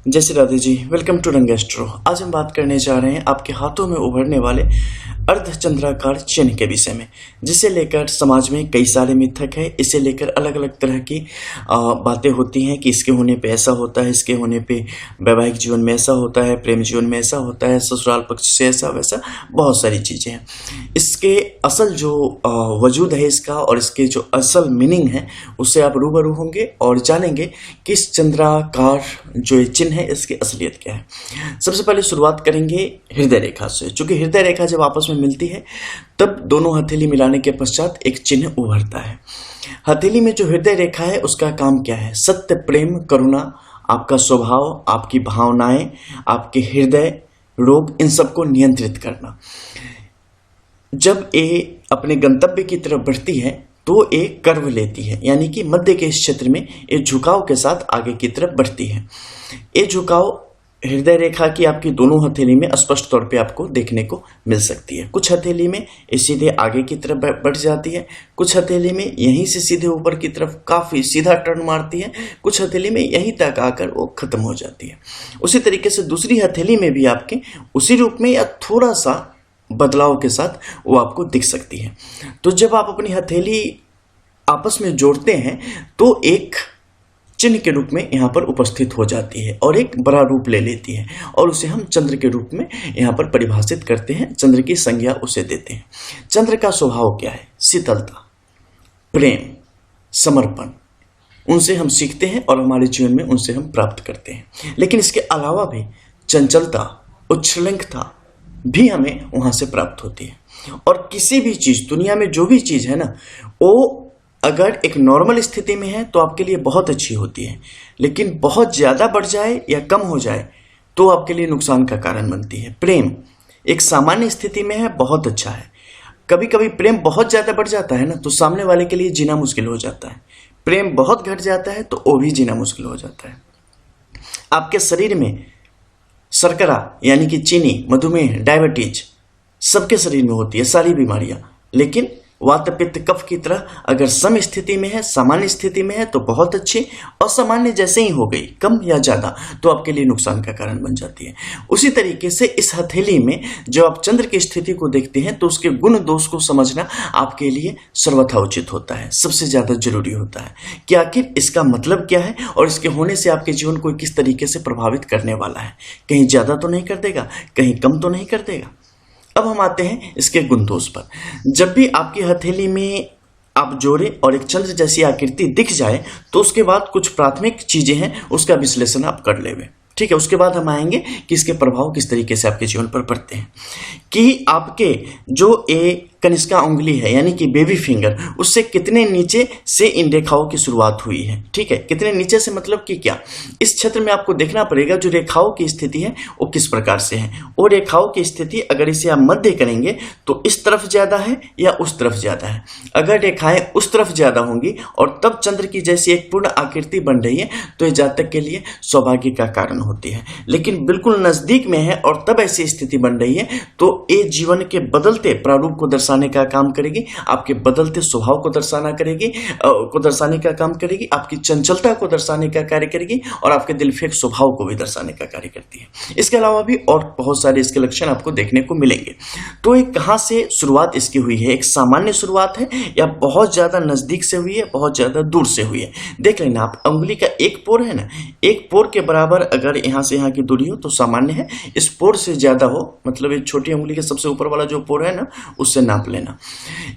जय Shri Radhe ji. Welcome to रंग astro. आज हम बात करने जा रहे हैं आपके हाथों में उभरने वाले अर्धचंद्राकार चिन्ह के विषय में, जिसे लेकर समाज में कई सारे मिथक है। इसे लेकर अलग अलग तरह की बातें होती हैं कि इसके होने पे ऐसा होता है, इसके होने पे वैवाहिक जीवन में ऐसा होता है, प्रेम जीवन में ऐसा होता है, ससुराल पक्ष से ऐसा वैसा बहुत सारी चीज़ें हैं। इसके असल जो वजूद है इसका और इसके जो असल मीनिंग है उससे आप रूबरू होंगे और जानेंगे कि इस चंद्राकार जो चिन्ह है इसकी असलियत क्या है। सबसे पहले शुरुआत करेंगे हृदय रेखा से। चूंकि हृदय रेखा जब आपस में मिलती है तब दोनों हथेली मिलाने के पश्चात एक चिन्ह उभरता है। हथेली में जो हृदय रेखा है उसका काम क्या है? सत्य, प्रेम, करुणा, आपका स्वभाव, आपकी भावनाएं, आपके हृदय रोग, इन सबको नियंत्रित करना। जब ये अपने गंतव्य की तरफ बढ़ती है तो एक कर्व लेती है, यानी कि मध्य के इस क्षेत्र में एक झुकाव के साथ आगे की तरफ बढ़ती है। ये झुकाव हृदय रेखा की आपकी दोनों हथेली में स्पष्ट तौर पे आपको देखने को मिल सकती है। कुछ हथेली में ये सीधे आगे की तरफ बढ़ जाती है, कुछ हथेली में यहीं से सीधे ऊपर की तरफ काफी सीधा टर्न मारती है, कुछ हथेली में यहीं तक आकर वो खत्म हो जाती है। उसी तरीके से दूसरी हथेली में भी आपके उसी रूप में या थोड़ा सा बदलाव के साथ वो आपको दिख सकती है। तो जब आप अपनी हथेली आपस में जोड़ते हैं तो एक चिन्ह के रूप में यहाँ पर उपस्थित हो जाती है और एक बड़ा रूप ले लेती है और उसे हम चंद्र के रूप में यहाँ पर परिभाषित करते हैं, चंद्र की संज्ञा उसे देते हैं। चंद्र का स्वभाव क्या है? शीतलता, प्रेम, समर्पण, उनसे हम सीखते हैं और हमारे जीवन में उनसे हम प्राप्त करते हैं। लेकिन इसके अलावा भी चंचलता, उच्छृंखलता भी हमें वहां से प्राप्त होती है। और किसी भी चीज, दुनिया में जो भी चीज है ना, वो अगर एक नॉर्मल स्थिति में है तो आपके लिए बहुत अच्छी होती है, लेकिन बहुत ज्यादा बढ़ जाए या कम हो जाए तो आपके लिए नुकसान का कारण बनती है। प्रेम एक सामान्य स्थिति में है, बहुत अच्छा है। कभी कभी प्रेम बहुत ज्यादा बढ़ जाता है ना तो सामने वाले के लिए जीना मुश्किल हो जाता है। प्रेम बहुत घट जाता है तो वो भी जीना मुश्किल हो जाता है। आपके शरीर में शर्करा यानी कि चीनी, मधुमेह, डायबिटीज सबके शरीर में होती है, सारी बीमारियां। लेकिन वात, पित्त, कफ की तरह अगर सम स्थिति में है, सामान्य स्थिति में है तो बहुत अच्छी, असामान्य जैसे ही हो गई, कम या ज्यादा, तो आपके लिए नुकसान का कारण बन जाती है। उसी तरीके से इस हथेली में जो आप चंद्र की स्थिति को देखते हैं तो उसके गुण दोष को समझना आपके लिए सर्वथा उचित होता है, सबसे ज्यादा जरूरी होता है कि आखिर इसका मतलब क्या है और इसके होने से आपके जीवन को किस तरीके से प्रभावित करने वाला है। कहीं ज्यादा तो नहीं कर देगा, कहीं कम तो नहीं कर देगा। अब हम आते हैं इसके गुण दोष पर। जब भी आपकी हथेली में आप जोड़े और एक चंद्र जैसी आकृति दिख जाए तो उसके बाद कुछ प्राथमिक चीजें हैं, उसका विश्लेषण आप कर लेंगे, ठीक है। उसके बाद हम आएंगे कि इसके प्रभाव किस तरीके से आपके जीवन पर पड़ते हैं। कि आपके जो एक कनिष्का उंगली है यानी कि बेबी फिंगर, उससे कितने नीचे से इन रेखाओं की शुरुआत हुई है, ठीक है। कितने नीचे से मतलब कि क्या, इस क्षेत्र में आपको देखना पड़ेगा जो रेखाओं की स्थिति है वो किस प्रकार से है। वो रेखाओं की स्थिति अगर इसे आप मध्य करेंगे तो इस तरफ ज्यादा है या उस तरफ ज्यादा है। अगर रेखाएं उस तरफ ज्यादा होंगी और तब चंद्र की जैसी एक पूर्ण आकृति बन रही है तो ये जातक के लिए सौभाग्य का कारण होती है। लेकिन बिल्कुल नजदीक में है और तब ऐसी स्थिति बन रही है तो ये जीवन के बदलते प्रारूप को दर्शाने का काम करेगी, आपके बदलते स्वभाव को दर्शाने का काम करेगी, आपकी चंचलता को दर्शाने का कार्य करेगी और आपके दिलफेक स्वभाव को भी दर्शाने का कार्य करती है। इसके अलावा भी और बहुत सारे इसके लक्षण आपको देखने को मिलेंगे। तो ये कहां से शुरुआत इसकी हुई है? एक सामान्य शुरुआत है या बहुत ज्यादा नजदीक से हुई है, बहुत ज्यादा दूर से हुई है? देख लेना आप, उंगली का एक पोर है ना, एक पोर के बराबर अगर यहां से यहां की दूरी हो तो सामान्य है। इस पोर से ज्यादा हो, मतलब एक छोटी उंगली के सबसे ऊपर वाला जो पोर है ना, उससे नाप लेना।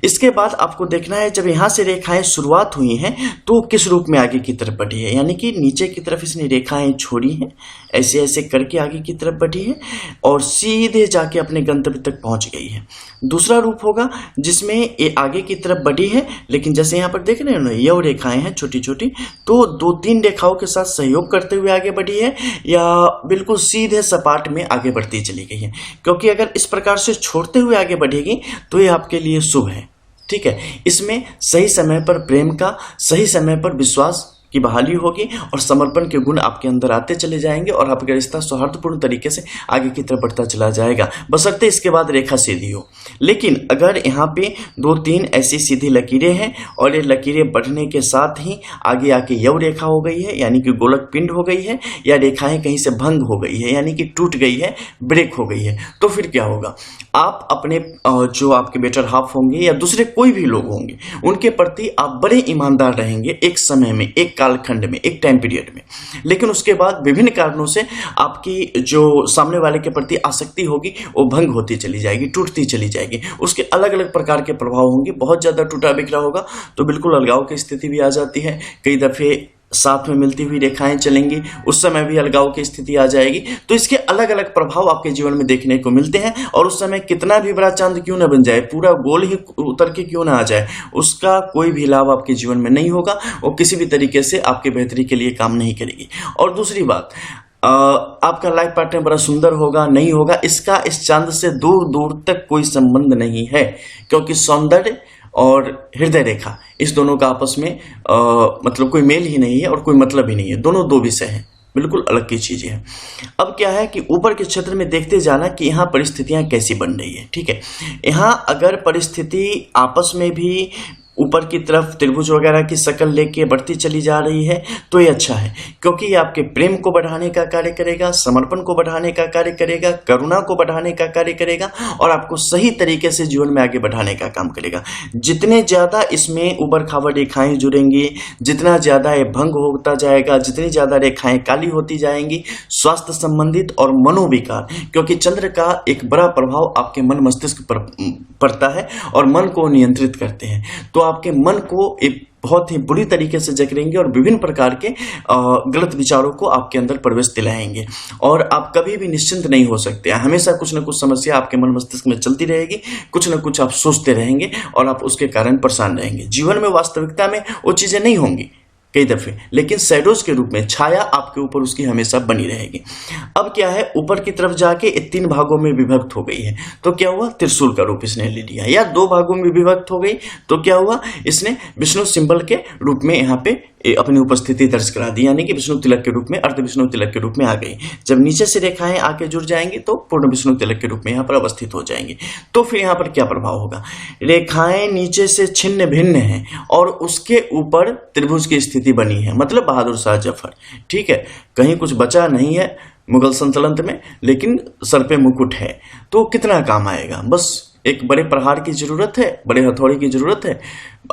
इसके बाद आपको देखना है जब यहां से रेखाएं शुरुआत हुई हैं तो किस रूप में आगे की तरफ बढ़ी है, यानी कि नीचे की तरफ इसने रेखाएं छोड़ी हैं, ऐसे ऐसे करके आगे की तरफ बढ़ी है और सीधे जाके अपने गंतव्य तक पहुंच गई है। दूसरा रूप होगा जिसमें ये आगे की तरफ बढ़ी है, लेकिन जैसे यहाँ पर देख रहे हो ना, ये रेखाएं हैं छोटी छोटी, तो दो तीन रेखाओं के साथ सहयोग करते हुए आगे बढ़ी है या बिल्कुल सीधे सपाट में आगे बढ़ती चली गई है। क्योंकि अगर इस प्रकार से छोड़ते हुए आगे बढ़ेगी तो ये आपके लिए शुभ है, ठीक है। इसमें सही समय पर प्रेम का, सही समय पर विश्वास की बहाली होगी और समर्पण के गुण आपके अंदर आते चले जाएंगे और आपका रिश्ता सौहार्दपूर्ण तरीके से आगे की तरफ बढ़ता चला जाएगा, बशर्ते इसके बाद रेखा सीधी हो। लेकिन अगर यहाँ पे 2-3 ऐसी सीधी लकीरें हैं और ये लकीरें बढ़ने के साथ ही आगे आके यव रेखा हो गई है, यानी कि गोलक पिंड हो गई है, या रेखाएं कहीं से भंग हो गई है, यानी कि टूट गई है, ब्रेक हो गई है, तो फिर क्या होगा? आप अपने जो आपके बेटर हाफ होंगे या दूसरे कोई भी लोग होंगे उनके प्रति आप बड़े ईमानदार रहेंगे एक समय में, एक कालखंड में, एक टाइम पीरियड में। लेकिन उसके बाद विभिन्न कारणों से आपकी जो सामने वाले के प्रति आसक्ति होगी वो भंग होती चली जाएगी, टूटती चली जाएगी। उसके अलग अलग प्रकार के प्रभाव होंगे। बहुत ज्यादा टूटा बिखरा होगा तो बिल्कुल अलगाव की स्थिति भी आ जाती है। कई दफे साथ में मिलती हुई रेखाएं चलेंगी, उस समय भी अलगाव की स्थिति आ जाएगी। तो इसके अलग अलग प्रभाव आपके जीवन में देखने को मिलते हैं और उस समय कितना भी बड़ा चांद क्यों ना बन जाए, पूरा गोल ही उतर के क्यों ना आ जाए, उसका कोई भी लाभ आपके जीवन में नहीं होगा। वो किसी भी तरीके से आपके बेहतरी के लिए काम नहीं करेगी। और दूसरी बात, आपका लाइफ पार्टनर बड़ा सुंदर होगा नहीं होगा, इसका इस चांद से दूर दूर तक कोई संबंध नहीं है, क्योंकि सौंदर्य और हृदय रेखा इस दोनों का आपस में मतलब कोई मेल ही नहीं है और कोई मतलब ही नहीं है। दोनों दो विषय हैं, बिल्कुल अलग की चीजें हैं। अब क्या है कि ऊपर के क्षेत्र में देखते जाना कि यहाँ परिस्थितियां कैसी बन रही है। ठीक है, यहाँ अगर परिस्थिति आपस में भी ऊपर की तरफ त्रिभुज वगैरह की शक्ल लेके बढ़ती चली जा रही है तो ये अच्छा है, क्योंकि ये आपके प्रेम को बढ़ाने का कार्य करेगा, समर्पण को बढ़ाने का कार्य करेगा, करुणा को बढ़ाने का कार्य करेगा और आपको सही तरीके से जीवन में आगे बढ़ाने का काम करेगा। जितने ज्यादा इसमें उबड़ खाबड़ रेखाएं जुड़ेंगी, जितना ज्यादा ये भंग होता जाएगा, जितनी ज्यादा रेखाएं काली होती जाएंगी, स्वास्थ्य संबंधित और मनोविकार, क्योंकि चंद्र का एक बड़ा प्रभाव आपके मन मस्तिष्क पर पड़ता है और मन को नियंत्रित करते हैं, तो आपके मन को एक बहुत ही बुरी तरीके से जकड़ेंगे और विभिन्न प्रकार के गलत विचारों को आपके अंदर प्रवेश दिलाएंगे और आप कभी भी निश्चिंत नहीं हो सकते। हमेशा कुछ न कुछ समस्या आपके मन मस्तिष्क में चलती रहेगी, कुछ न कुछ आप सोचते रहेंगे और आप उसके कारण परेशान रहेंगे। जीवन में वास्तविकता में वो चीजें नहीं होंगी कई दफे, लेकिन शैडोज के रूप में छाया आपके ऊपर उसकी हमेशा बनी रहेगी। अब क्या है, ऊपर की तरफ जाके 3 भागों में विभक्त हो गई है तो क्या हुआ, त्रिशूल का रूप इसने ले लिया, या 2 भागों में विभक्त हो गई तो क्या हुआ, इसने विष्णु सिंबल के रूप में यहाँ पे अपनी उपस्थिति दर्ज करा दी, यानी कि विष्णु तिलक के रूप में, अर्ध विष्णु तिलक के रूप में आ गई। जब नीचे से रेखाएं आके जुड़ जाएंगी तो पूर्ण विष्णु तिलक के रूप में यहाँ पर अवस्थित हो जाएंगी। तो फिर यहाँ पर क्या प्रभाव होगा, रेखाएं नीचे से छिन्न भिन्न हैं और उसके ऊपर त्रिभुज की स्थिति बनी है, मतलब बहादुर शाह जफर। ठीक है, कहीं कुछ बचा नहीं है मुगल सल्तनत में, लेकिन सर पे मुकुट है, तो कितना काम आएगा। बस एक बड़े प्रहार की जरूरत है, बड़े हथौड़े की जरूरत है,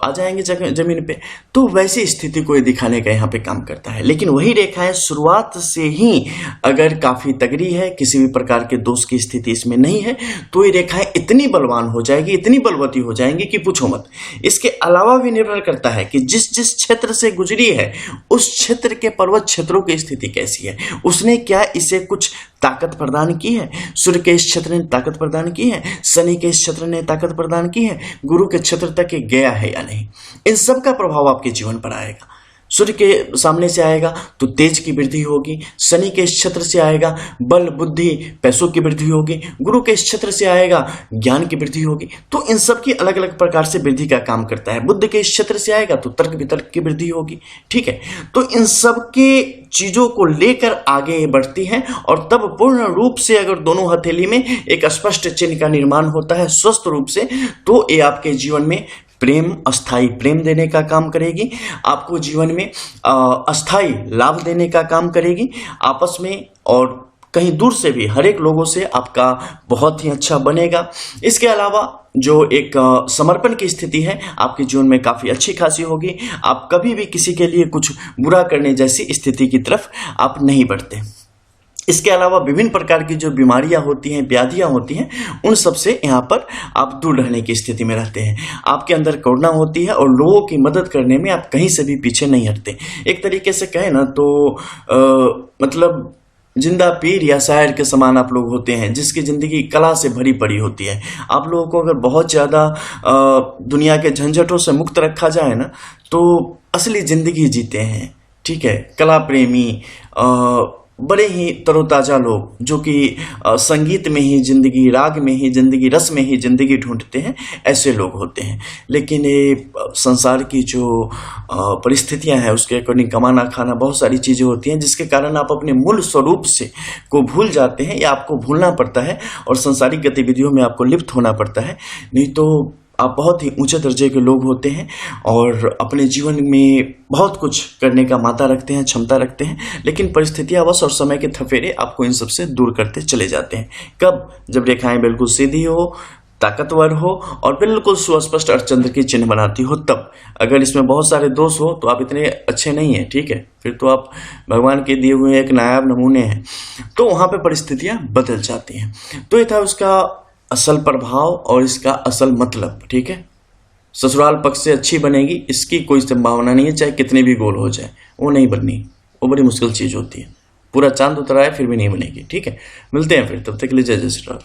आ जाएंगे जमीन पे। तो वैसी स्थिति को दिखाने का यहाँ पे काम करता है। लेकिन वही रेखाएं शुरुआत से ही अगर काफी तगड़ी है, किसी भी प्रकार के दोष की स्थिति इसमें नहीं है, तो ये रेखाएं इतनी बलवान हो जाएगी, इतनी बलवती हो जाएंगी कि पूछो मत। इसके अलावा भी निर्भर करता है कि जिस जिस क्षेत्र से गुजरी है उस क्षेत्र के पर्वत क्षेत्रों की स्थिति कैसी है, उसने क्या इसे कुछ ताकत प्रदान की है। सूर्य के इस क्षेत्र ने ताकत प्रदान की है, शनि के इस क्षेत्र ने ताकत प्रदान की है, गुरु के क्षेत्र तक ये गया है या नहीं, इन सब का प्रभाव आपके जीवन पर आएगा। सूर्य के सामने से आएगा तो तेज की वृद्धि होगी, शनि के इस क्षेत्र से आएगा बल बुद्धि पैसों की वृद्धि होगी, गुरु के इस क्षेत्र से आएगा ज्ञान की वृद्धि होगी। तो इन सब की अलग अलग प्रकार से वृद्धि का काम करता है। बुद्ध के इस क्षेत्र से आएगा तो तर्क वितर्क की वृद्धि होगी। ठीक है, तो इन सब के चीजों को लेकर आगे बढ़ती है और तब पूर्ण रूप से अगर दोनों हथेली में एक स्पष्ट चिन्ह का निर्माण होता है स्वस्थ रूप से, तो ये आपके जीवन में प्रेम, अस्थाई प्रेम देने का काम करेगी, आपको जीवन में अस्थाई लाभ देने का काम करेगी। आपस में और कहीं दूर से भी हर एक लोगों से आपका बहुत ही अच्छा बनेगा। इसके अलावा जो एक समर्पण की स्थिति है आपके जीवन में काफी अच्छी खासी होगी। आप कभी भी किसी के लिए कुछ बुरा करने जैसी स्थिति की तरफ आप नहीं बढ़ते। इसके अलावा विभिन्न प्रकार की जो बीमारियां होती हैं, व्याधियां होती हैं, उन सब से यहाँ पर आप दूर रहने की स्थिति में रहते हैं। आपके अंदर करुणा होती है और लोगों की मदद करने में आप कहीं से भी पीछे नहीं हटते। एक तरीके से कहें ना तो मतलब जिंदा पीर या शायर के समान आप लोग होते हैं, जिसकी जिंदगी कला से भरी पड़ी होती है। आप लोगों को अगर बहुत ज्यादा दुनिया के झंझटों से मुक्त रखा जाए ना तो असली जिंदगी जीते हैं। ठीक है, कला प्रेमी, बड़े ही तरोताजा लोग जो कि संगीत में ही जिंदगी, राग में ही जिंदगी, रस में ही जिंदगी ढूंढते हैं, ऐसे लोग होते हैं। लेकिन ये संसार की जो परिस्थितियां हैं उसके अकॉर्डिंग कमाना खाना बहुत सारी चीजें होती हैं जिसके कारण आप अपने मूल स्वरूप से को भूल जाते हैं या आपको भूलना पड़ता है और सांसारिक गतिविधियों में आपको लिप्त होना पड़ता है। नहीं तो आप बहुत ही ऊंचे दर्जे के लोग होते हैं और अपने जीवन में बहुत कुछ करने का मादा रखते हैं, क्षमता रखते हैं, लेकिन परिस्थितियांवश और समय के थफेरे आपको इन सबसे दूर करते चले जाते हैं। कब? जब रेखाएं बिल्कुल सीधी हो, ताकतवर हो और बिल्कुल सुस्पष्ट अर्धचंद्र की चिन्ह बनाती हो तब। अगर इसमें बहुत सारे दोष हो तो आप इतने अच्छे नहीं हैं, ठीक है, फिर तो आप भगवान के दिए हुए एक नायाब नमूने हैं। तो वहां पे परिस्थितियां बदल जाती हैं। तो ये था उसका असल प्रभाव और इसका असल मतलब, ठीक है। ससुराल पक्ष से अच्छी बनेगी इसकी कोई संभावना नहीं है, चाहे कितने भी गोल हो जाए, वो नहीं बननी, वो बड़ी मुश्किल चीज होती है। पूरा चांद उतर आए फिर भी नहीं बनेगी, ठीक है। मिलते हैं फिर, तब तक के लिए जय जय श्री राम।